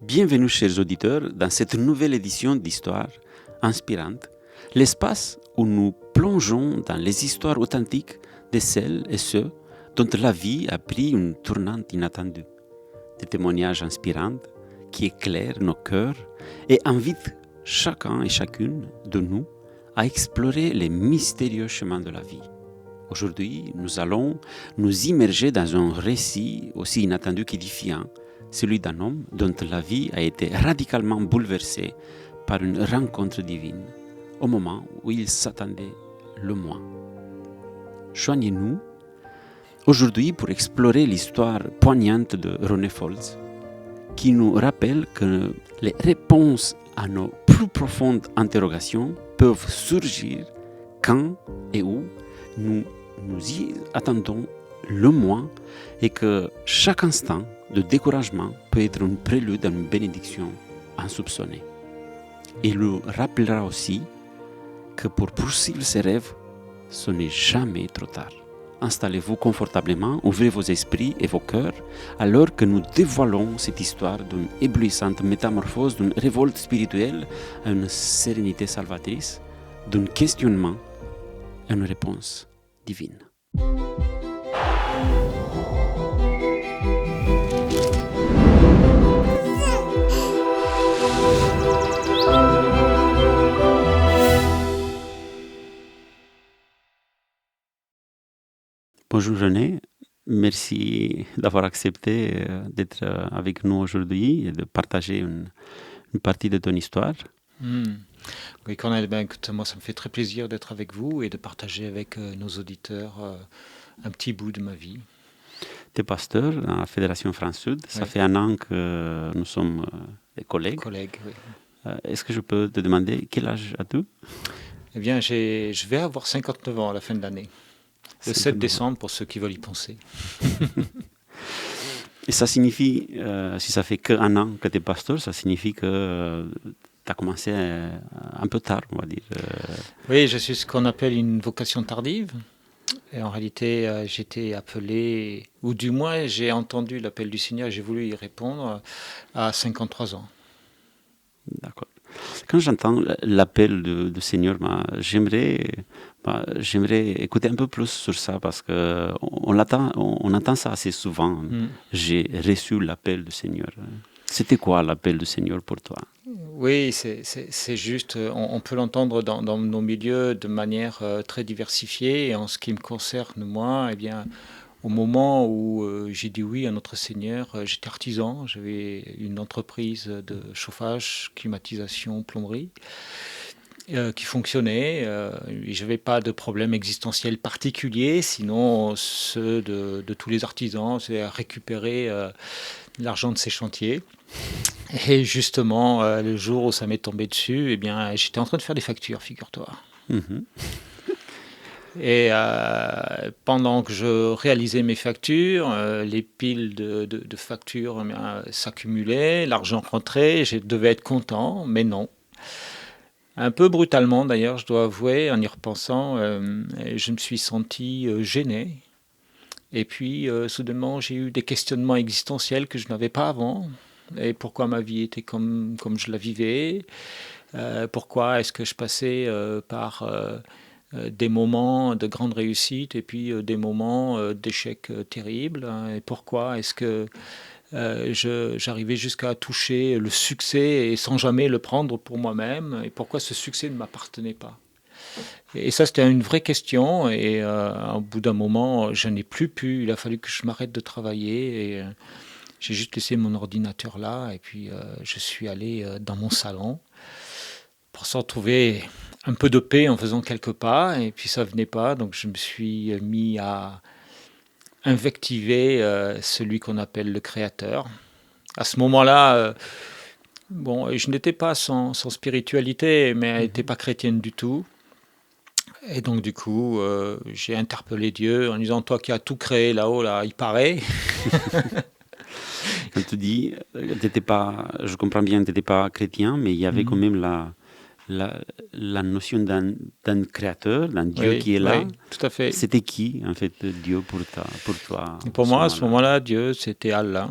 Bienvenue chers auditeurs dans cette nouvelle édition d'Histoire inspirante, l'espace où nous plongeons dans les histoires authentiques de celles et ceux dont la vie a pris une tournante inattendue. Des témoignages inspirants qui éclairent nos cœurs et invitent chacun et chacune de nous à explorer les mystérieux chemins de la vie. Aujourd'hui, nous allons nous immerger dans un récit aussi inattendu qu'édifiant, celui d'un homme dont la vie a été radicalement bouleversée par une rencontre divine, au moment où il s'attendait le moins. Joignez-nous aujourd'hui pour explorer l'histoire poignante de René Folz, qui nous rappelle que les réponses à nos plus profondes interrogations peuvent surgir quand et où nous y attendons le moins et que chaque instant de découragement peut être une prélude à une bénédiction insoupçonnée. Il nous rappellera aussi que pour poursuivre ses rêves, ce n'est jamais trop tard. Installez-vous confortablement, ouvrez vos esprits et vos cœurs, alors que nous dévoilons cette histoire d'une éblouissante métamorphose, d'une révolte spirituelle à une sérénité salvatrice, d'un questionnement à une réponse divine. Bonjour René, merci d'avoir accepté d'être avec nous aujourd'hui et de partager une partie de ton histoire. Oui, Cornel, écoute, moi ça me fait très plaisir d'être avec vous et de partager avec nos auditeurs un petit bout de ma vie. Tu es pasteur dans la Fédération France-Sud, ça fait un an que nous sommes des collègues. Oui. Est-ce que je peux te demander quel âge as-tu ? Eh bien, je vais avoir 59 ans à la fin de l'année. Le 7 décembre, pour ceux qui veulent y penser. Et ça signifie, si ça fait qu'un an que tu es pasteur, ça signifie que tu as commencé un peu tard, on va dire. Oui, je suis ce qu'on appelle une vocation tardive. Et en réalité, j'étais appelé, ou du moins j'ai entendu l'appel du Seigneur et j'ai voulu y répondre à 53 ans. D'accord. Quand j'entends l'appel du Seigneur, j'aimerais écouter un peu plus sur ça parce qu'on entend ça assez souvent. J'ai reçu l'appel du Seigneur. C'était quoi l'appel du Seigneur pour toi ? Oui, c'est juste, on peut l'entendre dans nos milieux de manière très diversifiée. Et en ce qui me concerne, moi, eh bien, au moment où j'ai dit oui à notre Seigneur, j'étais artisan, j'avais une entreprise de chauffage, climatisation, plomberie qui fonctionnait. Et je n'avais pas de problème existentiel particulier, sinon ceux de tous les artisans, c'est à récupérer l'argent de ces chantiers. Et justement, le jour où ça m'est tombé dessus, eh bien, j'étais en train de faire des factures, figure-toi. Et pendant que je réalisais mes factures, les piles de factures s'accumulaient, l'argent rentrait, je devais être content, mais non. Un peu brutalement d'ailleurs, je dois avouer, en y repensant, je me suis senti gêné. Et puis, soudainement, j'ai eu des questionnements existentiels que je n'avais pas avant. Et pourquoi ma vie était comme je la vivais, pourquoi est-ce que je passais par des moments de grande réussite et puis des moments d'échec terribles, hein, et pourquoi est-ce que j'arrivais jusqu'à toucher le succès et sans jamais le prendre pour moi-même, et pourquoi ce succès ne m'appartenait pas. Et ça, c'était une vraie question, et au bout d'un moment, je n'ai plus pu, il a fallu que je m'arrête de travailler, et j'ai juste laissé mon ordinateur là, et puis je suis allé dans mon salon pour s'en trouver un peu de paix en faisant quelques pas, et puis ça venait pas, donc je me suis mis à invectiver celui qu'on appelle le Créateur. À ce moment-là, je n'étais pas sans spiritualité, mais elle n'était pas chrétienne du tout. Et donc du coup, j'ai interpellé Dieu en disant, toi qui as tout créé là-haut, là, il paraît. Quand tu dis, je comprends bien, tu n'étais pas chrétien, mais il y avait quand même la notion d'un créateur, d'un Dieu qui est là. Oui, tout à fait. C'était qui, en fait, Dieu pour toi? Pour moi, à ce moment-là, Dieu, c'était Allah.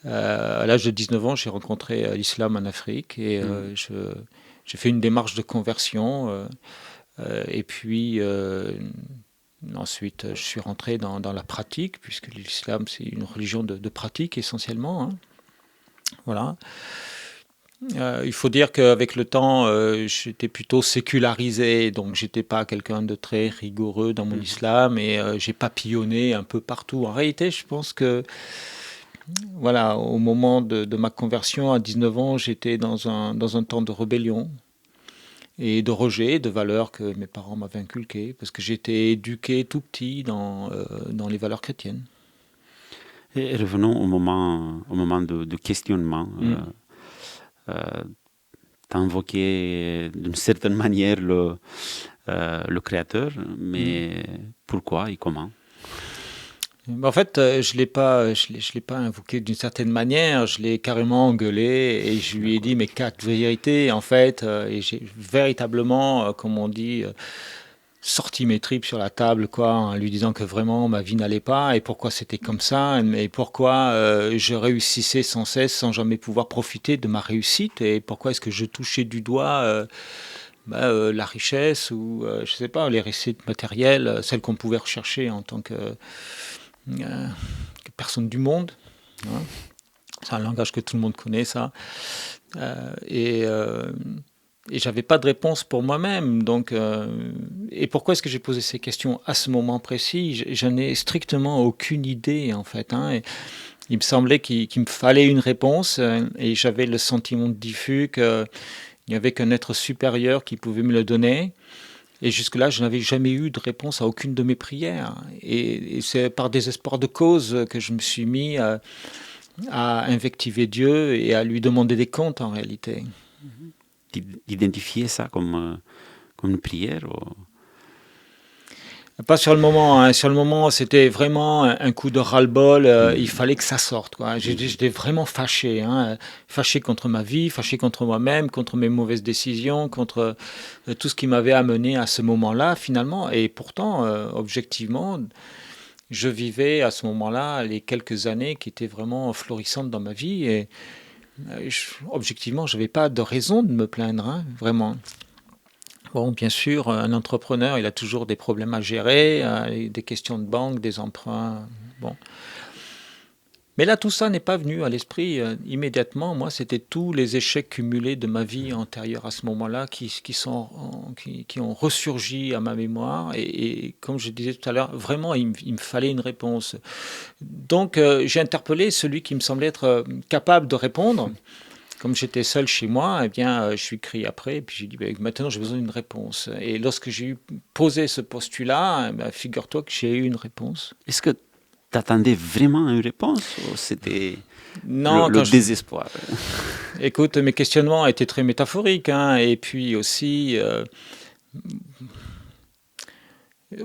À l'âge de 19 ans, j'ai rencontré l'islam en Afrique et j'ai fait une démarche de conversion. Et puis ensuite, je suis rentré dans la pratique, puisque l'islam, c'est une religion de pratique essentiellement. Hein. Voilà. Il faut dire qu'avec le temps, j'étais plutôt sécularisé, donc j'étais pas quelqu'un de très rigoureux dans mon islam et j'ai papillonné un peu partout. En réalité, je pense que voilà, au moment de ma conversion à 19 ans, j'étais dans un temps de rébellion et de rejet de valeurs que mes parents m'avaient inculquées, parce que j'étais éduqué tout petit dans les valeurs chrétiennes. Et revenons au moment de questionnement. Tu as invoqué d'une certaine manière le Créateur, mais pourquoi et comment? En fait, je l'ai pas invoqué d'une certaine manière, je l'ai carrément engueulé et je lui ai dit mes quatre vérités, en fait, et j'ai véritablement, comme on dit, sorti mes tripes sur la table, quoi, en lui disant que vraiment ma vie n'allait pas et pourquoi c'était comme ça, et pourquoi je réussissais sans cesse sans jamais pouvoir profiter de ma réussite et pourquoi est-ce que je touchais du doigt la richesse ou je sais pas, les réussites matérielles, celles qu'on pouvait rechercher en tant que personne du monde. Hein. C'est un langage que tout le monde connaît, ça. Et j'avais pas de réponse pour moi-même. Donc, et pourquoi est-ce que j'ai posé ces questions à ce moment précis? J'en ai strictement aucune idée, en fait. Hein. Et il me semblait qu'il me fallait une réponse, et j'avais le sentiment diffus qu'il n'y avait qu'un être supérieur qui pouvait me le donner. Et jusque-là, je n'avais jamais eu de réponse à aucune de mes prières. Et c'est par désespoir de cause que je me suis mis à invectiver Dieu et à lui demander des comptes, en réalité. D'identifier ça comme une prière ou... Pas sur le moment. Hein. Sur le moment, c'était vraiment un coup de ras-le-bol. Il fallait que ça sorte. Quoi. J'étais vraiment fâché. Hein. Fâché contre ma vie, fâché contre moi-même, contre mes mauvaises décisions, contre tout ce qui m'avait amené à ce moment-là, finalement. Et pourtant, objectivement, je vivais à ce moment-là les quelques années qui étaient vraiment florissantes dans ma vie. Et objectivement, je n'avais pas de raison de me plaindre, hein, vraiment. Bon, bien sûr, un entrepreneur, il a toujours des problèmes à gérer, des questions de banque, des emprunts. Bon. Mais là, tout ça n'est pas venu à l'esprit immédiatement. Moi, c'était tous les échecs cumulés de ma vie antérieure à ce moment-là qui ont ressurgi à ma mémoire. Et comme je disais tout à l'heure, vraiment, il me fallait une réponse. Donc, j'ai interpellé celui qui me semblait être capable de répondre. Comme j'étais seul chez moi, eh bien, je suis crié après, et puis j'ai dit, maintenant j'ai besoin d'une réponse. Et lorsque j'ai posé ce postulat, figure-toi que j'ai eu une réponse. Est-ce que tu attendais vraiment une réponse ou c'était non, le désespoir? Écoute, mes questionnements étaient très métaphoriques, hein, et puis aussi...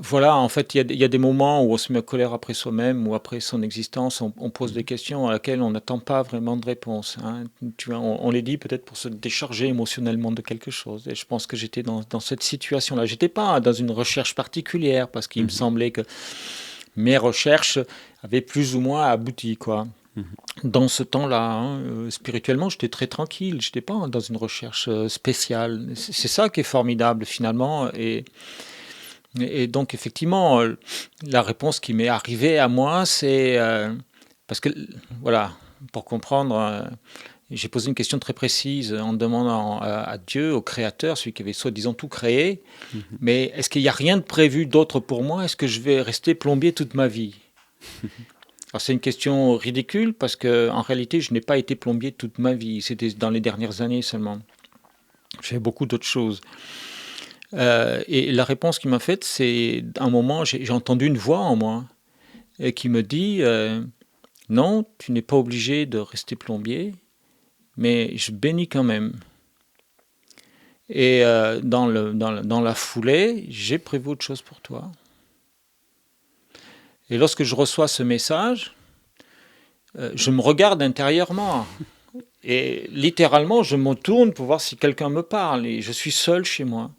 Voilà, en fait, il y a des moments où on se met en colère après soi-même ou après son existence, on pose des questions à laquelle on n'attend pas vraiment de réponse. Hein. Tu vois, on les dit peut-être pour se décharger émotionnellement de quelque chose. Et je pense que j'étais dans cette situation-là. J'étais pas dans une recherche particulière parce qu'il me semblait que mes recherches avaient plus ou moins abouti, quoi. Dans ce temps-là, hein, spirituellement, j'étais très tranquille. J'étais pas dans une recherche spéciale. C'est ça qui est formidable finalement. Et donc, effectivement, la réponse qui m'est arrivée à moi, c'est... parce que, voilà, pour comprendre, j'ai posé une question très précise en demandant à Dieu, au Créateur, celui qui avait soi-disant tout créé, mais est-ce qu'il n'y a rien de prévu d'autre pour moi? Est-ce que je vais rester plombier toute ma vie? Alors, c'est une question ridicule parce qu'en réalité, je n'ai pas été plombier toute ma vie. C'était dans les dernières années seulement. J'ai fait beaucoup d'autres choses. Et la réponse qu'il m'a faite, c'est à un moment, j'ai entendu une voix en moi qui me dit non, tu n'es pas obligé de rester plombier, mais je bénis quand même. Et dans la foulée, j'ai prévu autre chose pour toi. Et lorsque je reçois ce message, je me regarde intérieurement. Et littéralement, je me tourne pour voir si quelqu'un me parle. Et je suis seul chez moi.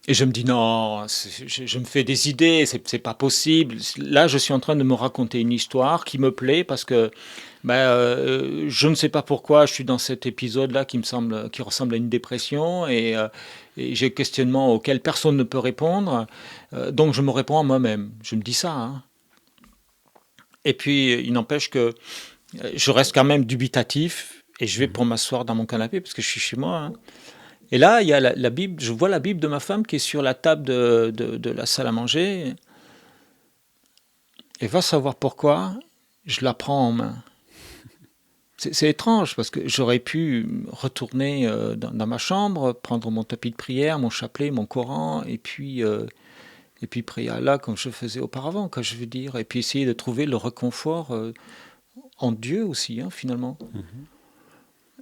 Et je me dis non, je me fais des idées, c'est pas possible. Là, je suis en train de me raconter une histoire qui me plaît parce que je ne sais pas pourquoi je suis dans cet épisode-là qui ressemble à une dépression et j'ai un questionnement auquel personne ne peut répondre. Donc je me réponds à moi-même. Je me dis ça, hein. Et puis il n'empêche que je reste quand même dubitatif et je vais pour m'asseoir dans mon canapé parce que je suis chez moi, hein. Et là, il y a la Bible, je vois la Bible de ma femme qui est sur la table de la salle à manger. Et va savoir pourquoi, je la prends en main. C'est étrange parce que j'aurais pu retourner dans ma chambre, prendre mon tapis de prière, mon chapelet, mon Coran, et puis prier Allah comme je faisais auparavant, quoi, je veux dire, et puis essayer de trouver le réconfort en Dieu aussi, hein, finalement.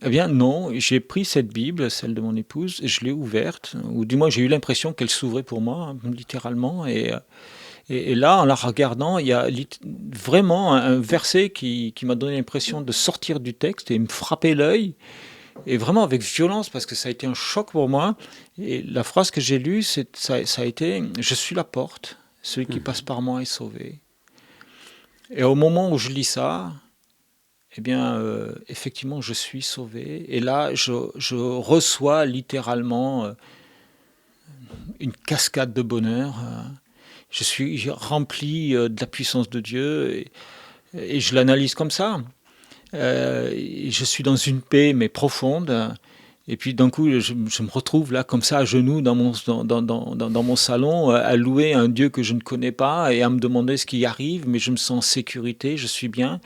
Eh bien non, j'ai pris cette Bible, celle de mon épouse, et je l'ai ouverte, ou du moins j'ai eu l'impression qu'elle s'ouvrait pour moi, hein, littéralement, et là, en la regardant, il y a vraiment un verset qui m'a donné l'impression de sortir du texte et me frapper l'œil, et vraiment avec violence, parce que ça a été un choc pour moi. Et la phrase que j'ai lue, ça a été « Je suis la porte, celui qui passe par moi est sauvé ». Et au moment où je lis ça, eh bien, effectivement, je suis sauvé. Et là, je reçois littéralement une cascade de bonheur. Je suis rempli de la puissance de Dieu et je l'analyse comme ça. Je suis dans une paix, mais profonde. Et puis d'un coup, je me retrouve là, comme ça, à genoux, dans mon salon, à louer un Dieu que je ne connais pas et à me demander ce qui arrive, mais je me sens en sécurité, je suis bien.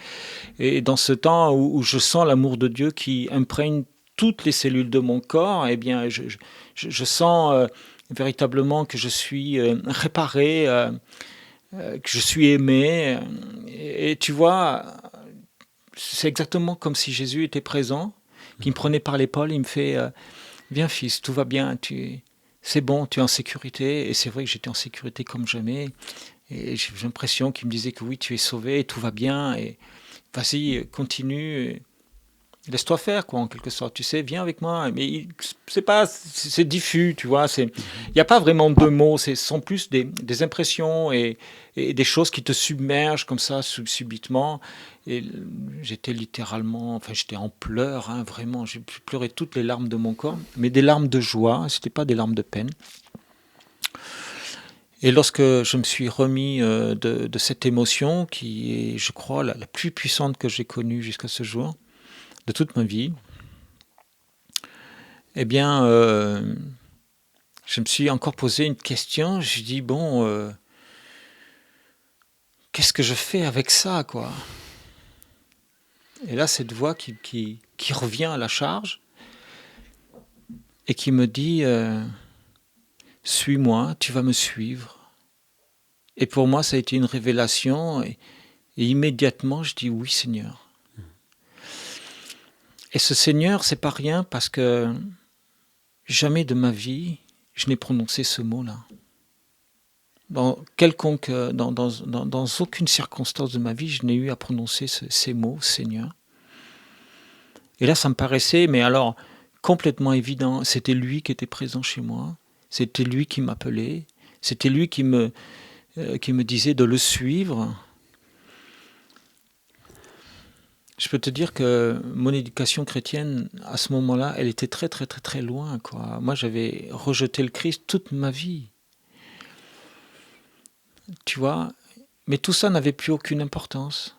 Et dans ce temps où je sens l'amour de Dieu qui imprègne toutes les cellules de mon corps, eh bien, je sens véritablement que je suis réparé, que je suis aimé. Et tu vois, c'est exactement comme si Jésus était présent, qui me prenait par l'épaule, il me fait viens fils, tout va bien, c'est bon, tu es en sécurité. Et c'est vrai que j'étais en sécurité comme jamais. Et j'ai l'impression qu'il me disait que oui, tu es sauvé, tout va bien. Et vas-y, continue, laisse-toi faire, quoi, en quelque sorte. Tu sais, viens avec moi. Mais c'est diffus, tu vois. Il n'y a pas vraiment de mots. Ce sont plus des impressions et des choses qui te submergent comme ça, subitement. Et j'étais littéralement, enfin, j'étais en pleurs, hein, vraiment. J'ai pleuré toutes les larmes de mon corps, mais des larmes de joie. C'était pas des larmes de peine. Et lorsque je me suis remis de cette émotion, qui est, je crois, la plus puissante que j'ai connue jusqu'à ce jour, de toute ma vie, eh bien, je me suis encore posé une question. Je dis bon, qu'est-ce que je fais avec ça, quoi? Et là, cette voix qui revient à la charge et qui me dit suis-moi, tu vas me suivre. Et pour moi, ça a été une révélation. Et immédiatement, je dis oui, Seigneur. Et ce Seigneur, c'est pas rien parce que jamais de ma vie, je n'ai prononcé ce mot-là. Dans aucune circonstance de ma vie, je n'ai eu à prononcer ces mots, Seigneur. Et là, ça me paraissait, mais alors, complètement évident. C'était lui qui était présent chez moi. C'était lui qui m'appelait. C'était lui qui me disait de le suivre. Je peux te dire que mon éducation chrétienne, à ce moment-là, elle était très, très, très, très loin, quoi. Moi, j'avais rejeté le Christ toute ma vie. Tu vois, mais tout ça n'avait plus aucune importance.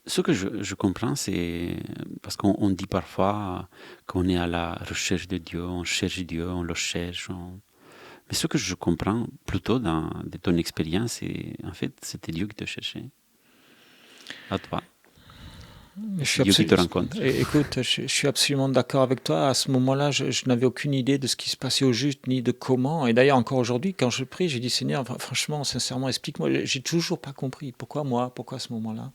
Ce que je comprends, c'est parce qu'on dit parfois qu'on est à la recherche de Dieu, on cherche Dieu, on le cherche. Mais ce que je comprends plutôt de ton expérience, c'est en fait, c'était Dieu qui te cherchait, à toi. C'est Dieu qui te rencontre. Écoute, je suis absolument d'accord avec toi. À ce moment-là, je n'avais aucune idée de ce qui se passait au juste, ni de comment. Et d'ailleurs, encore aujourd'hui, quand je prie, j'ai dit, Seigneur, franchement, sincèrement, explique-moi. J'ai toujours pas compris. Pourquoi moi? Pourquoi à ce moment-là?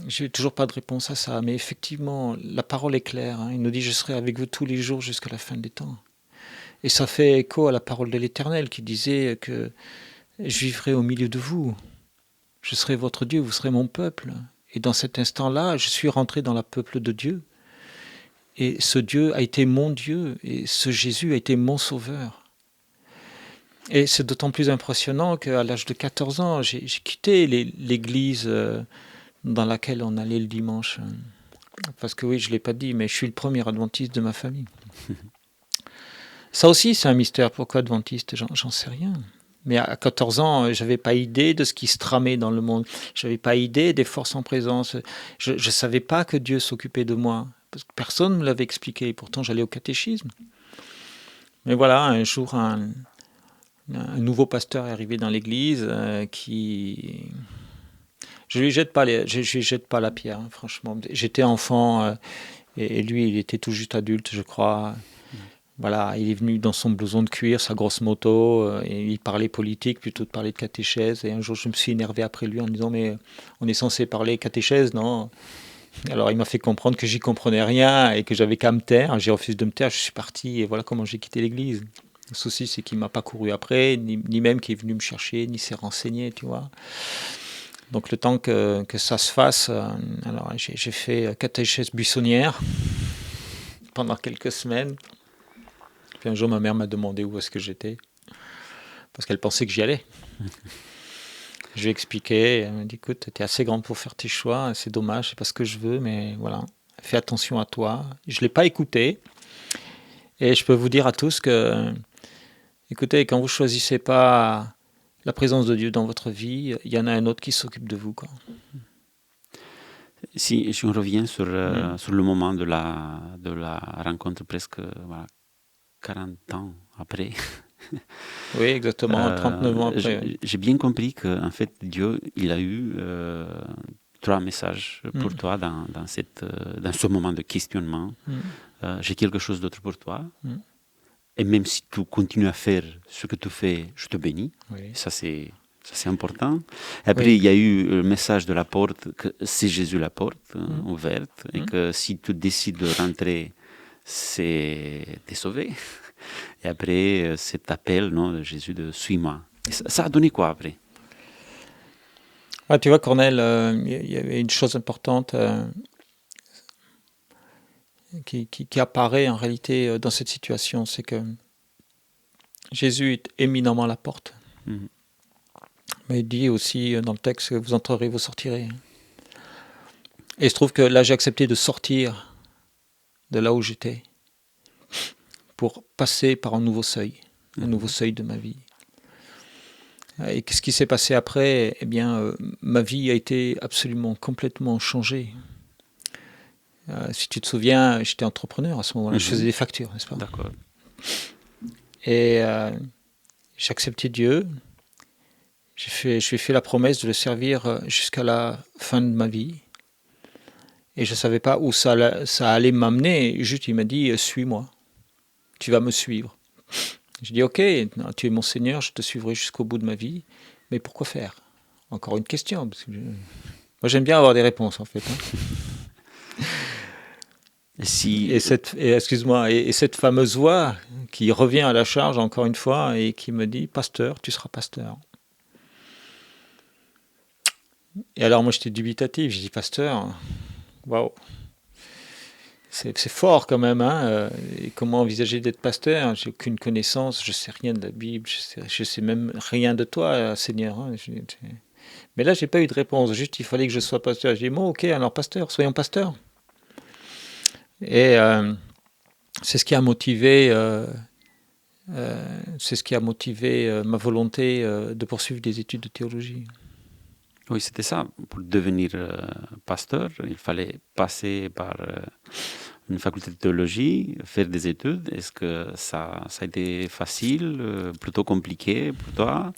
J'ai toujours pas de réponse à ça. Mais effectivement, la parole est claire, hein. Il nous dit, je serai avec vous tous les jours jusqu'à la fin des temps. Et ça fait écho à la parole de l'Éternel qui disait que je vivrai au milieu de vous. Je serai votre Dieu, vous serez mon peuple. Et dans cet instant-là, je suis rentré dans le peuple de Dieu. Et ce Dieu a été mon Dieu, et ce Jésus a été mon sauveur. Et c'est d'autant plus impressionnant qu'à l'âge de 14 ans, j'ai quitté l'église dans laquelle on allait le dimanche. Parce que oui, je ne l'ai pas dit, mais je suis le premier adventiste de ma famille. Ça aussi, c'est un mystère. Pourquoi adventiste? J'en sais rien. Mais à 14 ans, je n'avais pas idée de ce qui se tramait dans le monde. Je n'avais pas idée des forces en présence. Je ne savais pas que Dieu s'occupait de moi. Parce que personne ne me l'avait expliqué. Pourtant, j'allais au catéchisme. Mais voilà, un jour, un nouveau pasteur est arrivé dans l'église qui... Je ne lui jette pas la pierre, hein, franchement. J'étais enfant et lui, il était tout juste adulte, je crois. Voilà, il est venu dans son blouson de cuir, sa grosse moto, et il parlait politique plutôt de parler de catéchèse. Et un jour, je me suis énervé après lui en disant « Mais on est censé parler catéchèse, non ?» Alors, il m'a fait comprendre que j'y comprenais rien et que j'avais qu'à me taire. J'ai refusé de me taire, je suis parti et voilà comment j'ai quitté l'église. Le souci, c'est qu'il ne m'a pas couru après, ni même qu'il est venu me chercher, ni s'est renseigné, tu vois. Donc, le temps que ça se fasse, alors j'ai fait catéchèse buissonnière pendant quelques semaines. Puis un jour, ma mère m'a demandé où est-ce que j'étais, parce qu'elle pensait que j'y allais. Je lui ai expliqué, elle m'a dit, écoute, tu es assez grande pour faire tes choix, c'est dommage, c'est pas ce que je veux, mais voilà, fais attention à toi. Je ne l'ai pas écouté, et je peux vous dire à tous que, écoutez, quand vous ne choisissez pas la présence de Dieu dans votre vie, il y en a un autre qui s'occupe de vous, quoi. Si on revient sur le moment de la rencontre, presque 40 ans après. Oui, exactement, 39 ans après. J'ai bien compris qu'en fait, Dieu, il a eu 3 messages pour toi dans ce moment de questionnement. J'ai quelque chose d'autre pour toi. Et même si tu continues à faire ce que tu fais, je te bénis. Oui. Ça, c'est important. Après, il y a eu le message de la porte, que c'est Jésus la porte ouverte, et que si tu décides de rentrer, t'es sauvé. Et après, cet appel, non, de Jésus de « suis-moi ». Ça a donné quoi après? Tu vois, Cornel, il y avait une chose importante qui apparaît en réalité dans cette situation, c'est que Jésus est éminemment la porte. Mais il dit aussi dans le texte que vous entrerez, vous sortirez. Et il se trouve que là, j'ai accepté de sortir de là où j'étais pour passer par un nouveau seuil de ma vie. Et qu'est-ce qui s'est passé après? Eh bien, ma vie a été absolument, complètement changée. Si tu te souviens, j'étais entrepreneur à ce moment-là, je faisais des factures, n'est-ce pas? D'accord. Et j'ai accepté Dieu. Je lui ai fait la promesse de le servir jusqu'à la fin de ma vie. Et je ne savais pas où ça allait m'amener. Juste, il m'a dit, suis-moi. Tu vas me suivre. Je dis, ok, tu es mon Seigneur, je te suivrai jusqu'au bout de ma vie. Mais pourquoi faire? Encore une question. Parce que moi, j'aime bien avoir des réponses, en fait. Et cette fameuse voix qui revient à la charge, encore une fois, et qui me dit, pasteur, tu seras pasteur. Et alors, moi, j'étais dubitatif. J'ai dit, pasteur, waouh, c'est fort quand même. Et comment envisager d'être pasteur? J'ai aucune connaissance, je sais rien de la Bible, je sais même rien de toi, Seigneur. Mais là, j'ai pas eu de réponse. Juste, il fallait que je sois pasteur. J'ai dit, bon, ok, alors pasteur, soyons pasteurs. Et c'est ce qui a motivé, ma volonté de poursuivre des études de théologie. Oui, c'était ça. Pour devenir pasteur, il fallait passer par une faculté de théologie, faire des études. Est-ce que ça a été facile, plutôt compliqué pour toi?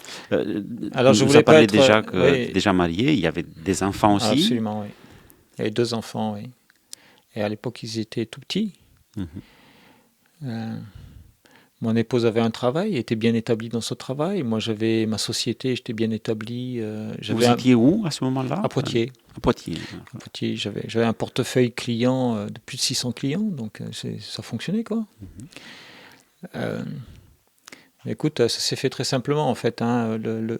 Alors, je vous voulais parlé pas déjà être... que déjà marié, il y avait des enfants aussi. Absolument, oui. Il y avait 2 enfants, oui. Et à l'époque, ils étaient tout petits. Mon épouse avait un travail, était bien établie dans ce travail. Moi, j'avais ma société, j'étais bien établi. Vous étiez où à ce moment-là? À Poitiers. À Poitiers. À Poitiers, j'avais un portefeuille client de plus de 600 clients, donc ça fonctionnait, quoi. Écoute, ça s'est fait très simplement, en fait. Le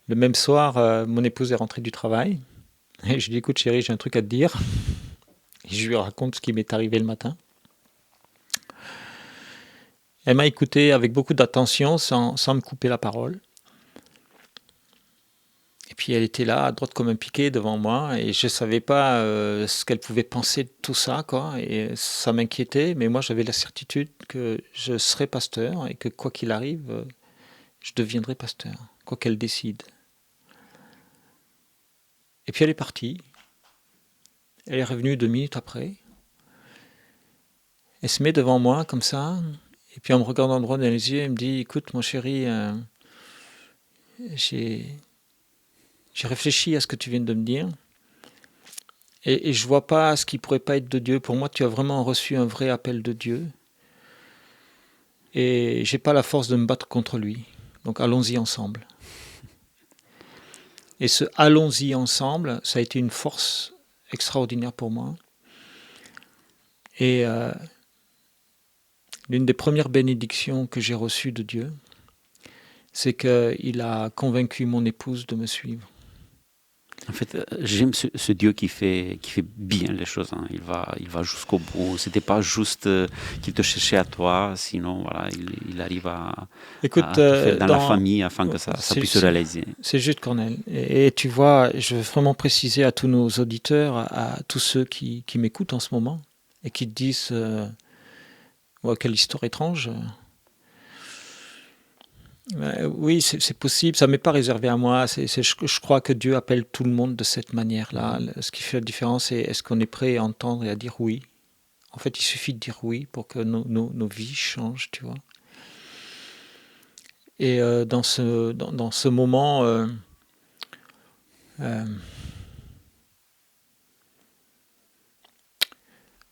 même soir, mon épouse est rentrée du travail. Et je lui ai dit, écoute, chérie, j'ai un truc à te dire. Et je lui raconte ce qui m'est arrivé le matin. Elle m'a écouté avec beaucoup d'attention, sans me couper la parole. Et puis elle était là, à droite comme un piquet devant moi, et je ne savais pas ce qu'elle pouvait penser de tout ça, quoi. Et ça m'inquiétait, mais moi j'avais la certitude que je serais pasteur et que quoi qu'il arrive, je deviendrai pasteur, quoi qu'elle décide. Et puis elle est partie. Elle est revenue 2 minutes après. Elle se met devant moi comme ça, et puis en me regardant droit dans les yeux, elle me dit, écoute mon chéri, j'ai réfléchi à ce que tu viens de me dire, et je vois pas ce qui pourrait pas être de Dieu. Pour moi, tu as vraiment reçu un vrai appel de Dieu, et j'ai pas la force de me battre contre lui. Donc allons-y ensemble. Et ce allons-y ensemble, ça a été une force extraordinaire pour moi. Et l'une des premières bénédictions que j'ai reçues de Dieu, c'est qu'il a convaincu mon épouse de me suivre. En fait, j'aime ce Dieu qui fait bien les choses. Hein. Il va jusqu'au bout. C'était pas juste qu'il te cherchait à toi, sinon voilà, il arrive Écoute, à te faire dans la famille afin que ça puisse se réaliser. C'est juste, Cornel. Et tu vois, je veux vraiment préciser à tous nos auditeurs, à tous ceux qui m'écoutent en ce moment et qui te disent quelle histoire étrange. Oui, c'est possible, ça ne m'est pas réservé à moi. Je crois que Dieu appelle tout le monde de cette manière-là. Ce qui fait la différence, c'est est-ce qu'on est prêt à entendre et à dire oui. En fait, il suffit de dire oui pour que nos vies changent, tu vois. Et dans ce moment,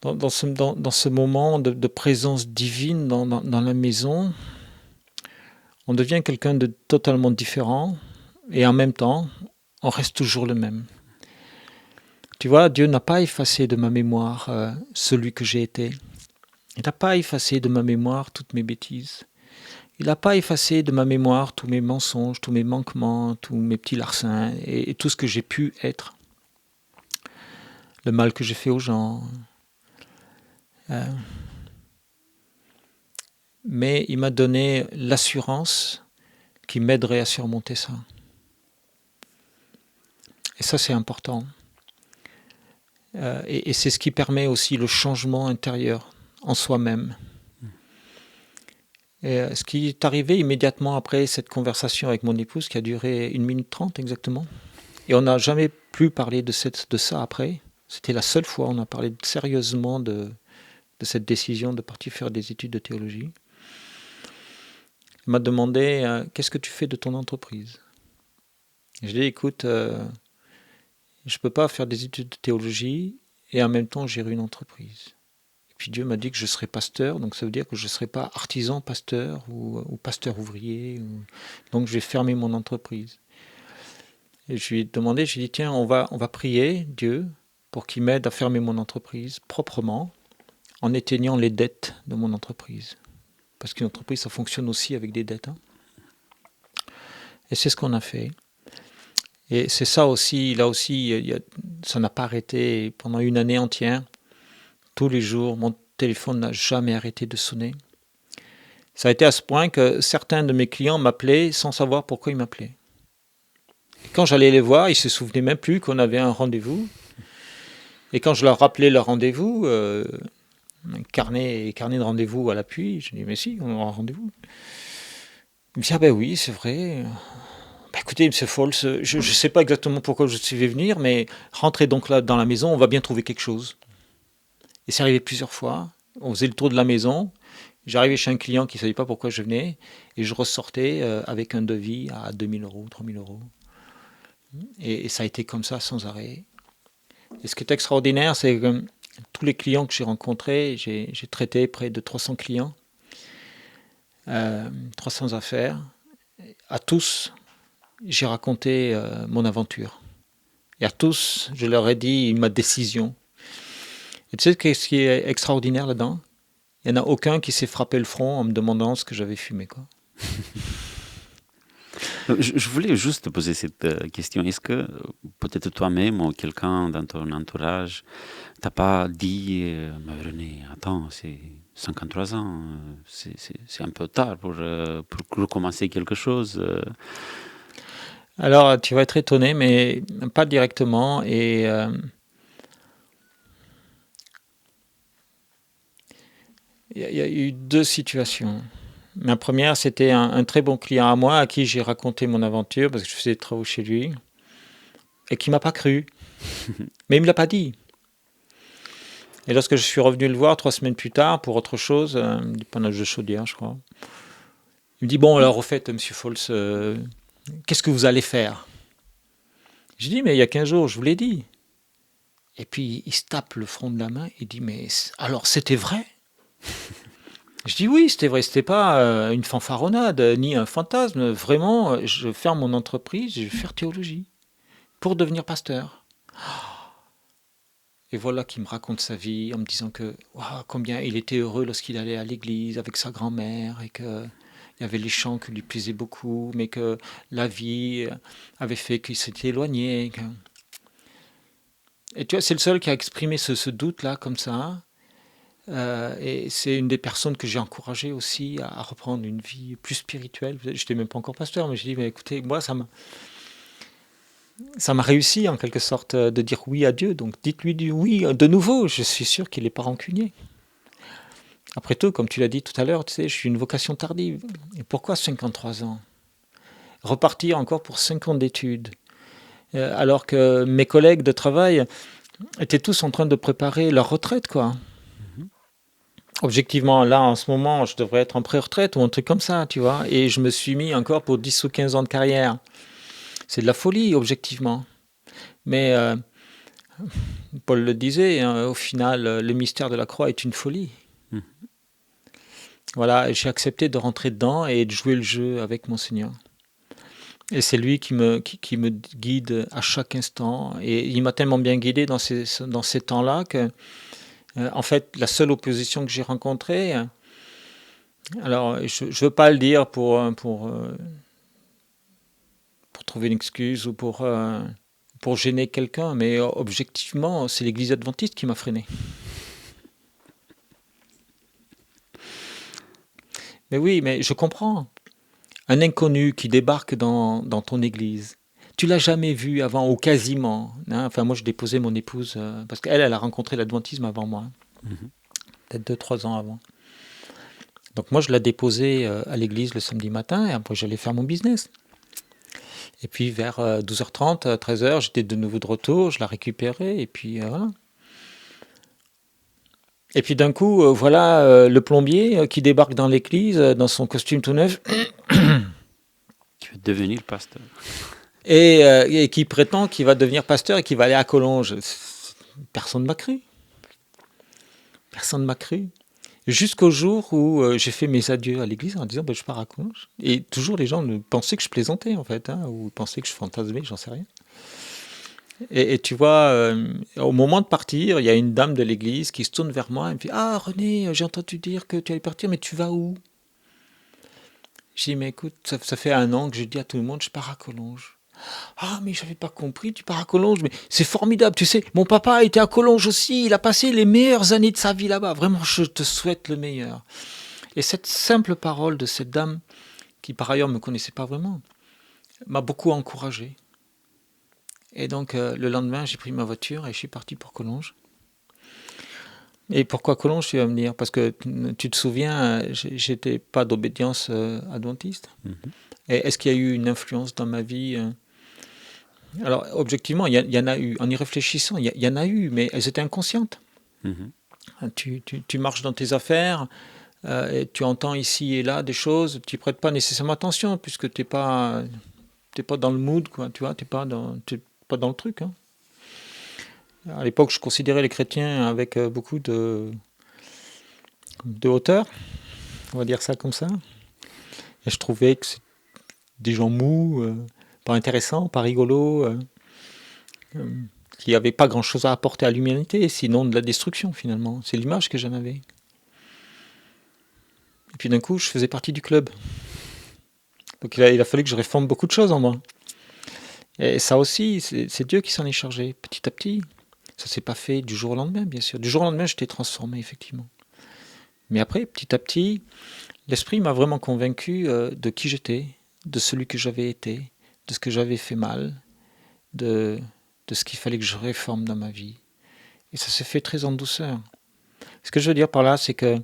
dans ce moment de présence divine dans la maison, on devient quelqu'un de totalement différent, et en même temps, on reste toujours le même. Tu vois, Dieu n'a pas effacé de ma mémoire celui que j'ai été. Il n'a pas effacé de ma mémoire toutes mes bêtises. Il n'a pas effacé de ma mémoire tous mes mensonges, tous mes manquements, tous mes petits larcins et tout ce que j'ai pu être. Le mal que j'ai fait aux gens. Mais il m'a donné l'assurance qui m'aiderait à surmonter ça. Et ça, c'est important. Et c'est ce qui permet aussi le changement intérieur en soi-même. Et ce qui est arrivé immédiatement après cette conversation avec mon épouse, qui a duré 1 minute 30 exactement, et on n'a jamais plus parlé de ça après. C'était la seule fois où on a parlé sérieusement de cette décision de partir faire des études de théologie. Elle m'a demandé qu'est-ce que tu fais de ton entreprise. Je lui ai dit, écoute, je ne peux pas faire des études de théologie et en même temps gérer une entreprise. Et puis Dieu m'a dit que je serais pasteur, donc ça veut dire que je ne serais pas artisan pasteur ou pasteur ouvrier. Donc je vais fermer mon entreprise. Et je lui ai demandé, je lui ai dit, tiens, on va prier Dieu pour qu'il m'aide à fermer mon entreprise proprement en éteignant les dettes de mon entreprise. Parce qu'une entreprise, ça fonctionne aussi avec des dettes. Hein. Et c'est ce qu'on a fait. Et c'est ça aussi, là aussi, ça n'a pas arrêté pendant 1 année entière. Tous les jours, mon téléphone n'a jamais arrêté de sonner. Ça a été à ce point que certains de mes clients m'appelaient sans savoir pourquoi ils m'appelaient. Et quand j'allais les voir, ils ne se souvenaient même plus qu'on avait un rendez-vous. Et quand je leur rappelais leur rendez-vous, un carnet de rendez-vous à l'appui, je dis mais si, on aura un rendez-vous. Ils me disent ah ben oui, c'est vrai. Écoutez, M. Fols, je ne sais pas exactement pourquoi je suis fait venir, mais rentrez donc là dans la maison, on va bien trouver quelque chose. Et c'est arrivé plusieurs fois. On faisait le tour de la maison. J'arrivais chez un client qui ne savait pas pourquoi je venais, et je ressortais avec un devis à 2 000 €, 3 000 €. Et ça a été comme ça sans arrêt. Et ce qui est extraordinaire, c'est que tous les clients que j'ai rencontrés, j'ai traité près de 300 clients, 300 affaires. À tous, j'ai raconté mon aventure. Et à tous, je leur ai dit ma décision. Et tu sais ce qui est extraordinaire là-dedans? Il n'y en a aucun qui s'est frappé le front en me demandant ce que j'avais fumé, quoi. Je voulais juste te poser cette question. Est-ce que peut-être toi-même ou quelqu'un dans ton entourage t'a pas dit, mais René, attends, c'est 53 ans, c'est un peu tard pour recommencer quelque chose. Alors, tu vas être étonné, mais pas directement. Et y a eu deux situations. Ma première, c'était un très bon client à moi à qui j'ai raconté mon aventure parce que je faisais des travaux chez lui et qui m'a pas cru. Mais il me l'a pas dit. Et lorsque je suis revenu le voir 3 semaines plus tard pour autre chose, dépannage de chaudière, je crois, il me dit bon alors au fait, Monsieur Fols, qu'est-ce que vous allez faire? J'ai dit mais il y a 15 jours, je vous l'ai dit. Et puis il se tape le front de la main et dit mais alors c'était vrai? Je dis oui, c'était vrai, c'était pas une fanfaronnade ni un fantasme. Vraiment, je ferme mon entreprise, je vais faire théologie pour devenir pasteur. Et voilà qu'il me raconte sa vie en me disant que waouh, combien il était heureux lorsqu'il allait à l'église avec sa grand-mère et que il y avait les chants qui lui plaisaient beaucoup, mais que la vie avait fait qu'il s'était éloigné. Et tu vois, c'est le seul qui a exprimé ce doute-là comme ça. Et c'est une des personnes que j'ai encouragé aussi à reprendre une vie plus spirituelle. Je n'étais même pas encore pasteur, mais j'ai dit, mais écoutez, moi, ça m'a réussi en quelque sorte de dire oui à Dieu. Donc dites-lui du oui de nouveau. Je suis sûr qu'il n'est pas rancunier. Après tout, comme tu l'as dit tout à l'heure, tu sais, je suis une vocation tardive. Et pourquoi 53 ans? Repartir encore pour 5 ans d'études, alors que mes collègues de travail étaient tous en train de préparer leur retraite, quoi. Objectivement, là, en ce moment, je devrais être en pré-retraite ou un truc comme ça, tu vois. Et je me suis mis encore pour 10 ou 15 ans de carrière. C'est de la folie, objectivement. Mais Paul le disait, hein, au final, le mystère de la croix est une folie. Mm. Voilà, j'ai accepté de rentrer dedans et de jouer le jeu avec mon Seigneur. Et c'est lui qui me guide à chaque instant. Et il m'a tellement bien guidé dans ces temps-là que, en fait, la seule opposition que j'ai rencontrée, alors je ne veux pas le dire pour trouver une excuse ou pour gêner quelqu'un, mais objectivement, c'est l'Église adventiste qui m'a freiné. Mais oui, mais je comprends. Un inconnu qui débarque dans ton église, tu l'as jamais vu avant ou quasiment. Hein. Enfin, moi, je déposais mon épouse parce qu'elle, elle a rencontré l'adventisme avant moi, peut-être 2-3 ans avant. Donc moi, je la déposais à l'église le samedi matin et après, j'allais faire mon business. Et puis vers 12h30, 13h, j'étais de nouveau de retour, je la récupérais et puis voilà. Et puis d'un coup, voilà le plombier qui débarque dans l'église dans son costume tout neuf. Tu veux devenir pasteur. Et qui prétend qu'il va devenir pasteur et qu'il va aller à Collonges. Personne ne m'a cru. Personne ne m'a cru. Jusqu'au jour où j'ai fait mes adieux à l'église en disant je pars à Collonges. Et toujours les gens pensaient que je plaisantais en fait, hein, ou pensaient que je fantasmais, j'en sais rien. Et tu vois, au moment de partir, il y a une dame de l'église qui se tourne vers moi et me dit Ah René, j'ai entendu dire que tu allais partir, mais tu vas où? J'ai dit mais écoute, ça fait 1 an que je dis à tout le monde je pars à Collonges. Ah, mais j'avais pas compris, tu pars à Collonges, mais c'est formidable, tu sais, mon papa a été à Collonges aussi, il a passé les meilleures années de sa vie là-bas, vraiment, je te souhaite le meilleur. Et cette simple parole de cette dame, qui par ailleurs ne me connaissait pas vraiment, m'a beaucoup encouragé. Et donc, le lendemain, j'ai pris ma voiture et je suis parti pour Collonges. Et pourquoi Collonges, tu vas me dire? Parce que tu te souviens, j'étais pas d'obédience adventiste. Et est-ce qu'il y a eu une influence dans ma vie Alors, objectivement, il y en a eu. En y réfléchissant, il y en a eu, mais elles étaient inconscientes. Tu marches dans tes affaires, et tu entends ici et là des choses, tu n'y prêtes pas nécessairement attention, puisque tu n'es pas dans le mood, quoi, tu vois, tu n'es pas dans le truc. Hein. À l'époque, je considérais les chrétiens avec beaucoup de hauteur, on va dire ça comme ça. Et je trouvais que c'est des gens mous, pas intéressants, pas rigolos, qui n'avaient pas grand-chose à apporter à l'humanité, sinon de la destruction finalement. C'est l'image que j'en avais. Et puis d'un coup, je faisais partie du club. Donc il a fallu que je réforme beaucoup de choses en moi. Et ça aussi, c'est Dieu qui s'en est chargé, petit à petit. Ça ne s'est pas fait du jour au lendemain, bien sûr. Du jour au lendemain, j'étais transformé, effectivement. Mais après, petit à petit, l'Esprit m'a vraiment convaincu de qui j'étais, de celui que j'avais été, de ce que j'avais fait mal, de ce qu'il fallait que je réforme dans ma vie. Et ça s'est fait très en douceur. Ce que je veux dire par là, c'est que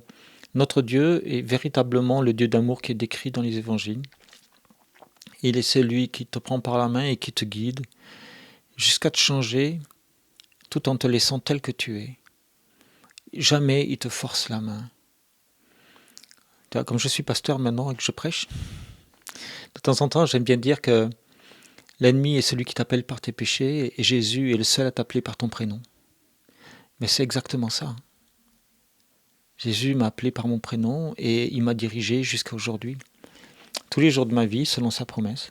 notre Dieu est véritablement le Dieu d'amour qui est décrit dans les évangiles. Il est celui qui te prend par la main et qui te guide jusqu'à te changer tout en te laissant tel que tu es. Jamais il te force la main. Comme je suis pasteur maintenant et que je prêche, de temps en temps, j'aime bien dire que l'ennemi est celui qui t'appelle par tes péchés et Jésus est le seul à t'appeler par ton prénom. Mais c'est exactement ça. Jésus m'a appelé par mon prénom et il m'a dirigé jusqu'à aujourd'hui. Tous les jours de ma vie, selon sa promesse.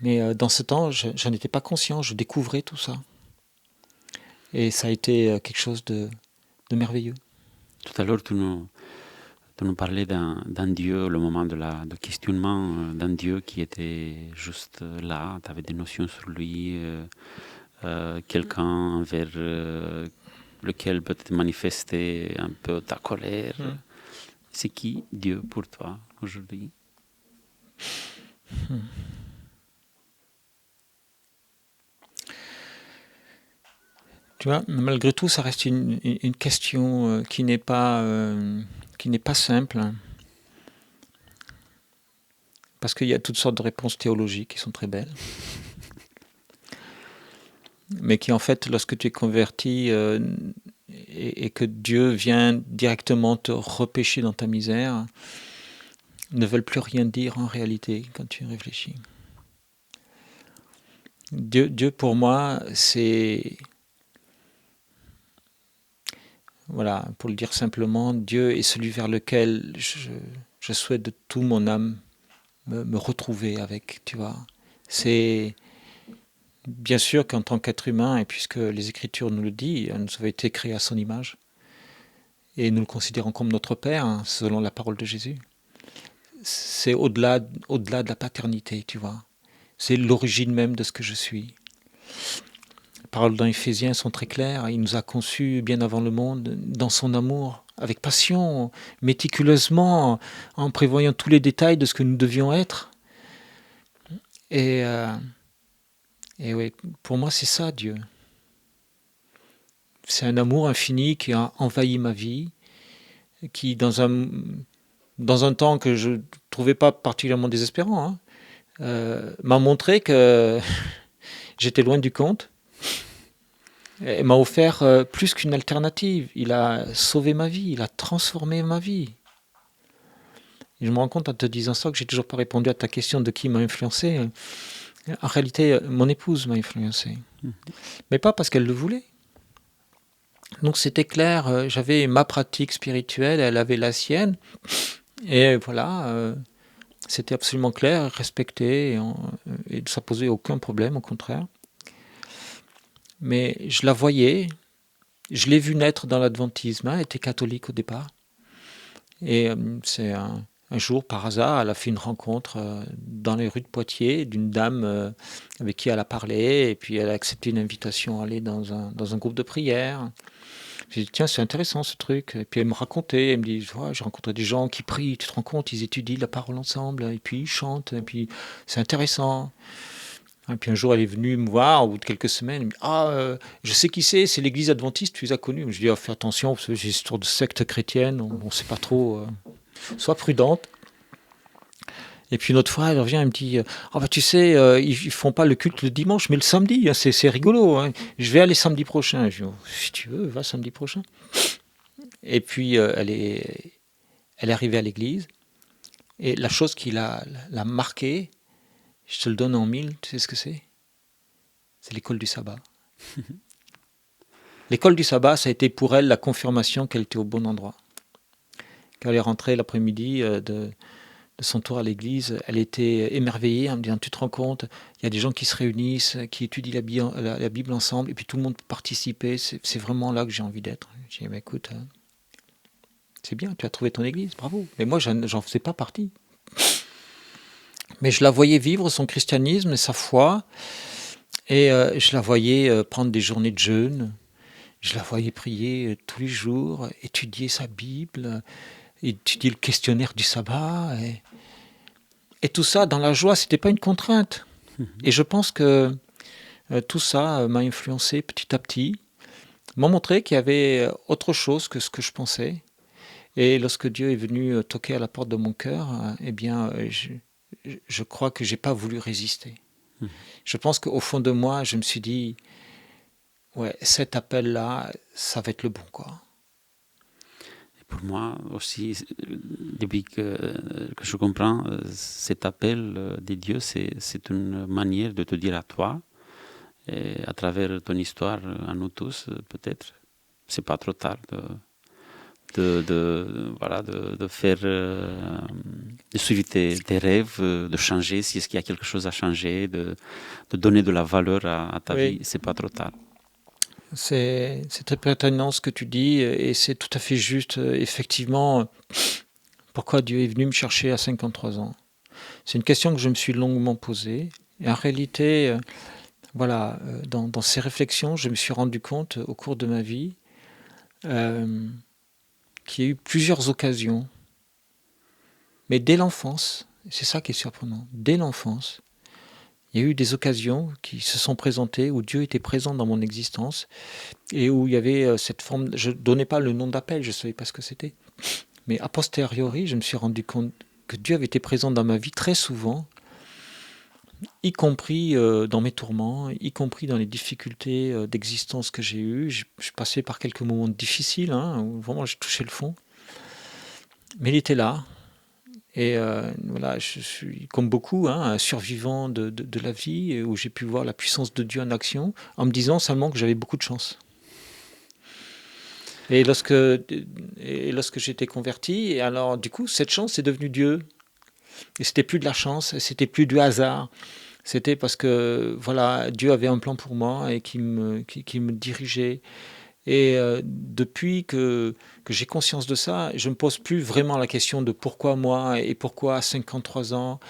Mais dans ce temps, je n'en étais pas conscient, je découvrais tout ça. Et ça a été quelque chose de merveilleux. Tout à l'heure, tu nous parlais d'un Dieu, le moment de questionnement, d'un Dieu qui était juste là, tu avais des notions sur lui, quelqu'un envers lequel peut-être manifester un peu ta colère. C'est qui Dieu pour toi aujourd'hui? Tu vois, malgré tout, ça reste une question qui n'est pas simple. Parce qu'il y a toutes sortes de réponses théologiques qui sont très belles. Mais qui, en fait, lorsque tu es converti et que Dieu vient directement te repêcher dans ta misère, ne veulent plus rien dire en réalité quand tu réfléchis. Dieu pour moi, c'est... Voilà, pour le dire simplement, Dieu est celui vers lequel je souhaite de toute mon âme me retrouver avec, tu vois. C'est bien sûr qu'en tant qu'être humain, et puisque les Écritures nous le disent, nous avons été créés à son image, et nous le considérons comme notre Père, hein, selon la parole de Jésus. C'est au-delà de la paternité, tu vois. C'est l'origine même de ce que je suis. Les paroles dans Éphésiens sont très claires. Il nous a conçus bien avant le monde, dans son amour, avec passion, méticuleusement, en prévoyant tous les détails de ce que nous devions être. Et oui, pour moi, c'est ça, Dieu. C'est un amour infini qui a envahi ma vie, qui, dans un temps que je ne trouvais pas particulièrement désespérant, m'a montré que j'étais loin du compte. Et m'a offert plus qu'une alternative. Il a sauvé ma vie, il a transformé ma vie. Et je me rends compte en te disant ça que j'ai toujours pas répondu à ta question de qui m'a influencé. En réalité, mon épouse m'a influencé. Mais pas parce qu'elle le voulait. Donc c'était clair, j'avais ma pratique spirituelle, elle avait la sienne. Et voilà, c'était absolument clair, respecté, et ça posait aucun problème, au contraire. Mais je la voyais, je l'ai vue naître dans l'adventisme, elle était catholique au départ. Et c'est un jour, par hasard, elle a fait une rencontre dans les rues de Poitiers d'une dame avec qui elle a parlé, et puis elle a accepté une invitation à aller dans un groupe de prière. J'ai dit, tiens, c'est intéressant ce truc. Et puis elle me racontait, elle me dit, ouais, j'ai rencontré des gens qui prient, tu te rends compte, ils étudient la parole ensemble, et puis ils chantent, et puis c'est intéressant. Et puis un jour, elle est venue me voir, au bout de quelques semaines, elle me dit, je sais qui c'est l'église adventiste, tu les as connus. Je dis, fais attention, parce que j'ai une histoire de secte chrétienne, on ne sait pas trop, sois prudente. Et puis une autre fois, elle revient, elle me dit, tu sais, ils font pas le culte le dimanche, mais le samedi, hein, c'est rigolo. Hein. Je vais aller samedi prochain. Je dis, si tu veux, va samedi prochain. Et puis elle est arrivée à l'église. Et la chose qui l'a marquée, je te le donne en mille, tu sais ce que c'est? C'est l'école du sabbat. L'école du sabbat, ça a été pour elle la confirmation qu'elle était au bon endroit. Quand elle est rentrée l'après-midi de son tour à l'église, elle était émerveillée en me disant, tu te rends compte, il y a des gens qui se réunissent, qui étudient la Bible ensemble, et puis tout le monde peut participer, c'est vraiment là que j'ai envie d'être. J'ai dit, écoute, c'est bien, tu as trouvé ton église, bravo. Mais moi, j'en faisais pas partie. Mais je la voyais vivre son christianisme et sa foi, et je la voyais prendre des journées de jeûne, je la voyais prier tous les jours, étudier sa Bible, étudier le questionnaire du sabbat, et tout ça dans la joie, c'était pas une contrainte. Et je pense que tout ça m'a influencé petit à petit, m'a montré qu'il y avait autre chose que ce que je pensais. Et lorsque Dieu est venu toquer à la porte de mon cœur, eh bien, je crois que j'ai pas voulu résister. Je pense qu'au fond de moi, je me suis dit, ouais, cet appel-là, ça va être le bon, quoi. Et pour moi aussi, depuis que je comprends cet appel de Dieu, c'est une manière de te dire à toi, et à travers ton histoire, à nous tous, peut-être, c'est pas trop tard de faire, de suivre tes rêves, de changer si est-ce qu'il y a quelque chose à changer, de donner de la valeur à ta Oui. vie, c'est pas trop tard. C'est très pertinent ce que tu dis, et c'est tout à fait juste. Effectivement, pourquoi Dieu est venu me chercher à 53 ans? C'est une question que je me suis longuement posée. Et en réalité, dans ces réflexions, je me suis rendu compte au cours de ma vie qu'il y a eu plusieurs occasions. Mais dès l'enfance, c'est ça qui est surprenant, dès l'enfance, il y a eu des occasions qui se sont présentées où Dieu était présent dans mon existence et où il y avait cette forme. Je ne donnais pas le nom d'appel, je ne savais pas ce que c'était. Mais a posteriori, je me suis rendu compte que Dieu avait été présent dans ma vie très souvent, y compris dans mes tourments, y compris dans les difficultés d'existence que j'ai eues. Je passais par quelques moments difficiles, où vraiment j'ai touché le fond. Mais il était là. Et je suis, comme beaucoup, un survivant de la vie, où j'ai pu voir la puissance de Dieu en action, en me disant seulement que j'avais beaucoup de chance. Et lorsque j'ai été converti, et alors du coup, cette chance est devenue Dieu. Et c'était plus de la chance, c'était plus du hasard. C'était parce que Dieu avait un plan pour moi et qui me dirigeait. Et depuis que j'ai conscience de ça, je ne me pose plus vraiment la question de pourquoi moi et pourquoi à 53 ans.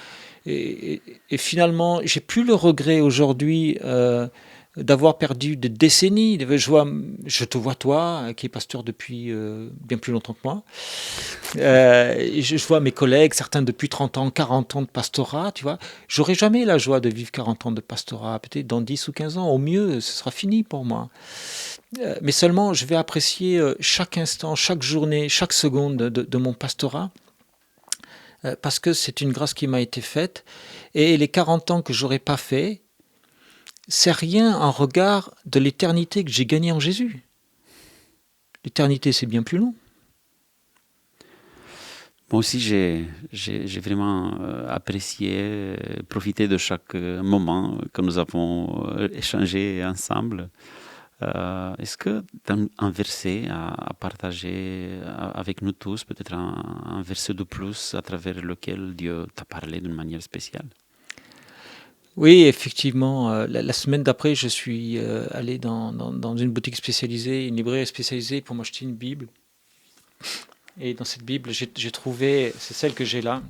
Et finalement, j'ai plus le regret aujourd'hui d'avoir perdu des décennies. Je te vois toi, qui est pasteur depuis bien plus longtemps que moi. Je vois mes collègues, certains depuis 30 ans, 40 ans de pastorat, tu vois. J'aurai jamais la joie de vivre 40 ans de pastorat. Peut-être dans 10 ou 15 ans, au mieux, ce sera fini pour moi. Mais seulement, je vais apprécier chaque instant, chaque journée, chaque seconde de mon pastorat, parce que c'est une grâce qui m'a été faite. Et les 40 ans que j'aurais pas fait, c'est rien en regard de l'éternité que j'ai gagnée en Jésus. L'éternité, c'est bien plus long. Moi aussi, j'ai vraiment apprécié, profité de chaque moment que nous avons échangé ensemble. Est-ce que tu as un verset à partager avec nous tous, peut-être un verset de plus à travers lequel Dieu t'a parlé d'une manière spéciale? Oui, effectivement. La semaine d'après, je suis allé dans une boutique spécialisée, une librairie spécialisée pour m'acheter une Bible. Et dans cette Bible, j'ai trouvé, c'est celle que j'ai là,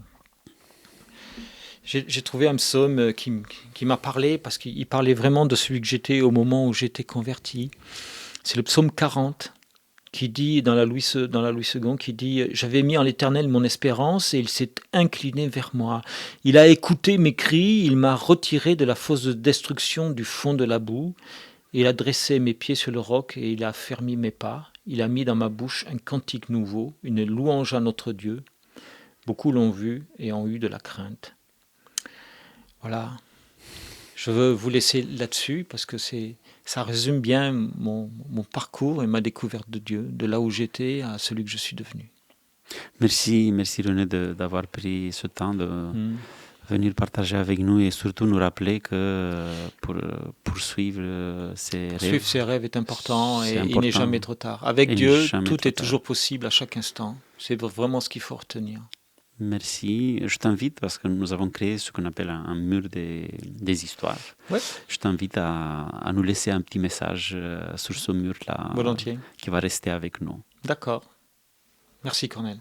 j'ai trouvé un psaume qui m'a parlé, parce qu'il parlait vraiment de celui que j'étais au moment où j'étais converti. C'est le psaume 40 qui dit, dans la Louis II, qui dit « J'avais mis en l'Éternel mon espérance et il s'est incliné vers moi. Il a écouté mes cris, il m'a retiré de la fosse de destruction du fond de la boue. Il a dressé mes pieds sur le roc et il a affermi mes pas. Il a mis dans ma bouche un cantique nouveau, une louange à notre Dieu. Beaucoup l'ont vu et ont eu de la crainte. » Voilà. Je veux vous laisser là-dessus parce que ça résume bien mon parcours et ma découverte de Dieu, de là où j'étais à celui que je suis devenu. Merci René d'avoir pris ce temps de venir partager avec nous et surtout nous rappeler que pour poursuivre ses rêves. Suivre ses rêves est important et il n'est jamais trop tard. Avec Dieu, tout est toujours possible à chaque instant. C'est vraiment ce qu'il faut retenir. Merci. Je t'invite, parce que nous avons créé ce qu'on appelle un mur des histoires. Ouais. Je t'invite à nous laisser un petit message sur ce mur-là. Volontiers. Qui va rester avec nous. D'accord. Merci Cornel.